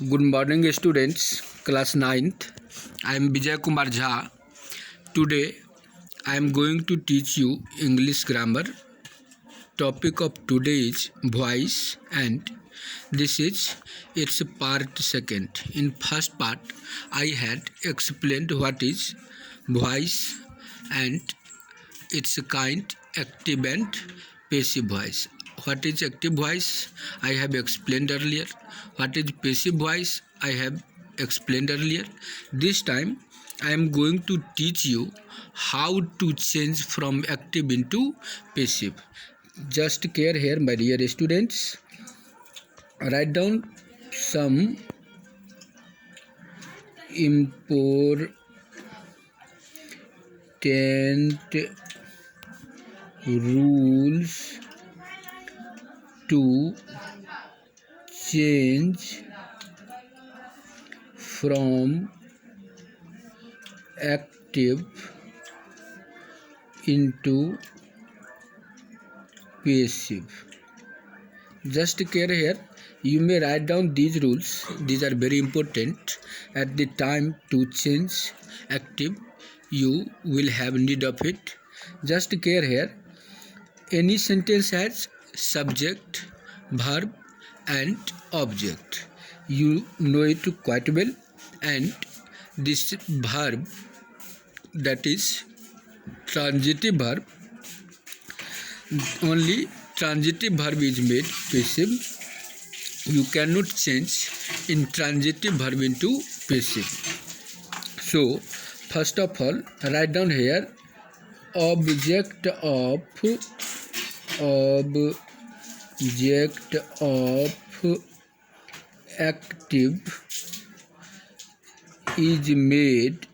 Good morning, students. Class 9th. I am Vijay Kumar Jha. Today, I am going to teach you English grammar. Topic of today is voice, and this is its part second. In first part, I had explained what is voice and its kind, active and passive voice. What is active voice? I have explained earlier. What is passive voice? I have explained earlier. This time I am going to teach you how to change from active into passive. Just care here, my dear students. Write down some important rules to change from active into passive. Just care here, you may write down these rules. These are very important. At the time to change active, you will have need of it. Just care here, any sentence has subject, verb and object. You know it quite well, and this verb, that is transitive verb, only transitive verb is made passive. You cannot change in transitive verb into passive. So first of all, write down here object of active is made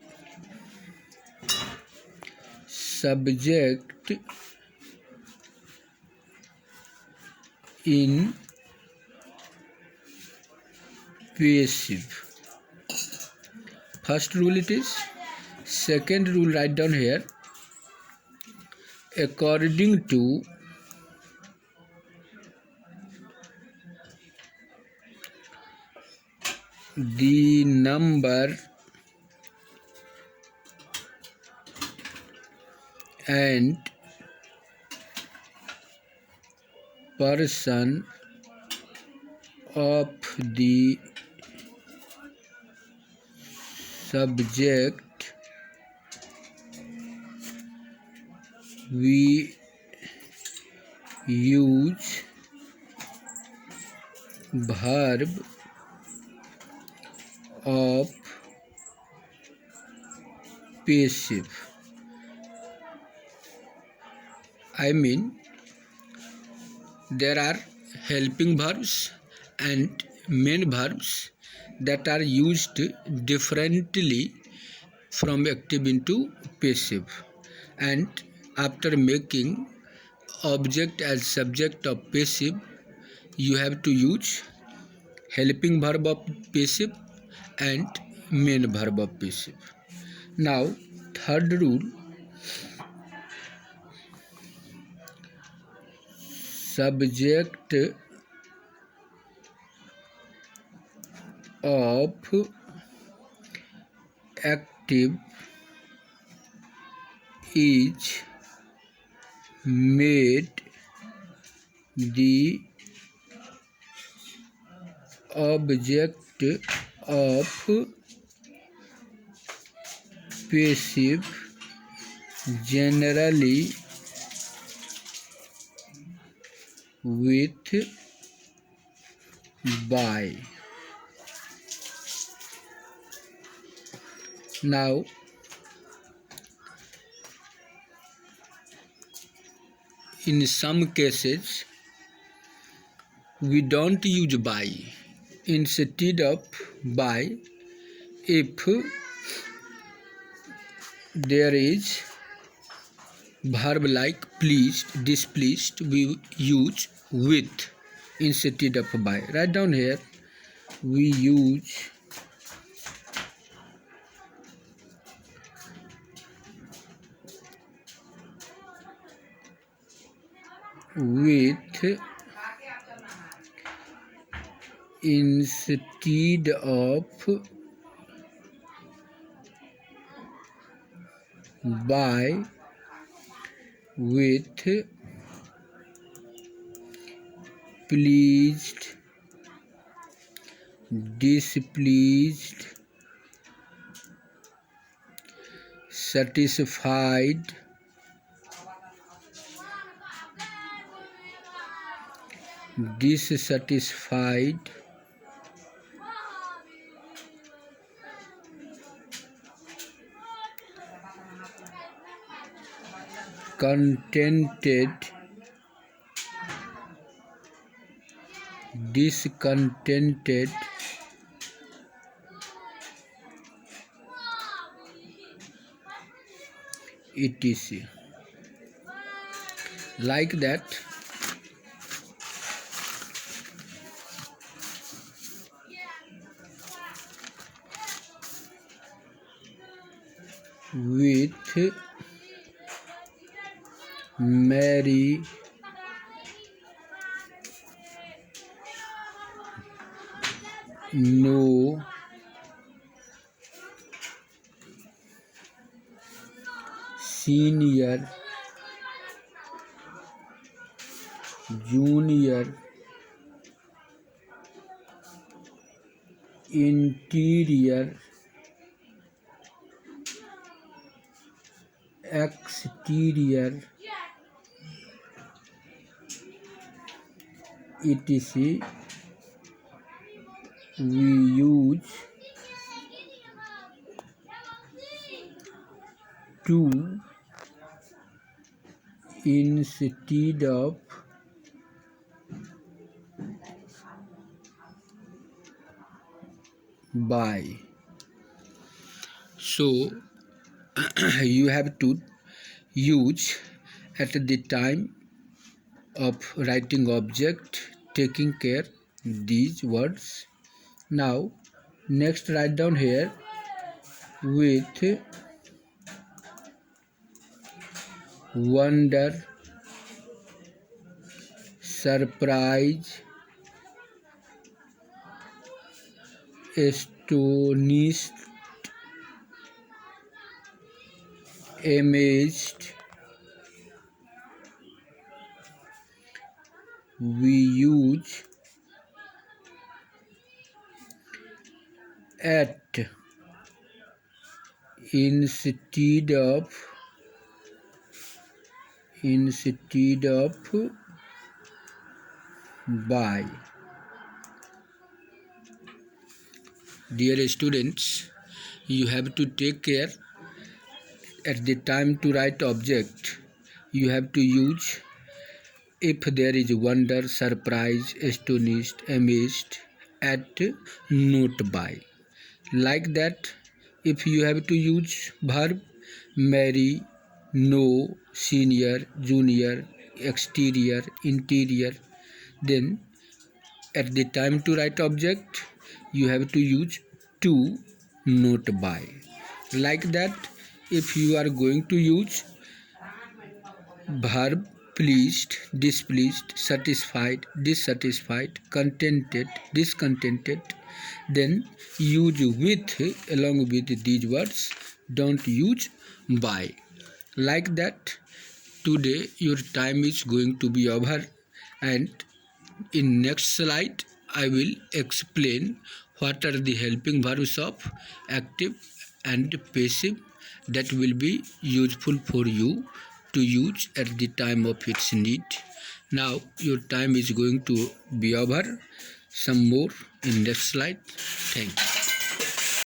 subject in passive. First rule it is. Second rule, write down here, according to the number and person of the subject, we use verb of passive. I mean, there are helping verbs and main verbs that are used differently from active into passive, and after making object as subject of passive, you have to use helping verb of passive and main verb of passive. Now third rule, subject of active is made the object of passive generally with by. Now in some cases we don't use by. Instead of by, if there is verb like pleased, displeased, we use with instead of by. Write down here, we use with instead of by, with, pleased, displeased, satisfied, dissatisfied, contented, discontented, etc. Like that, with, Mary, no, senior, junior, interior, exterior, etc. We use to instead of by. So you have to use at the time of writing object, taking care these words. Now next, write down here with, wonder, surprise, astonished, amazed. We use at instead of by. Dear students, you have to take care at the time to write object. You have to use if there is wonder, surprise, astonished, amazed, at, not by. Like that, if you have to use verb, marry, know, senior, junior, exterior, interior, then at the time to write object, you have to use to, not by. Like that, if you are going to use verb, pleased, displeased, satisfied, dissatisfied, contented, discontented, then use with along with these words, don't use by. Like that, today your time is going to be over, and in next slide I will explain what are the helping verbs of active and passive that will be useful for you to use at the time of its need. Now your time is going to be over. Some more in next slide. Thank you.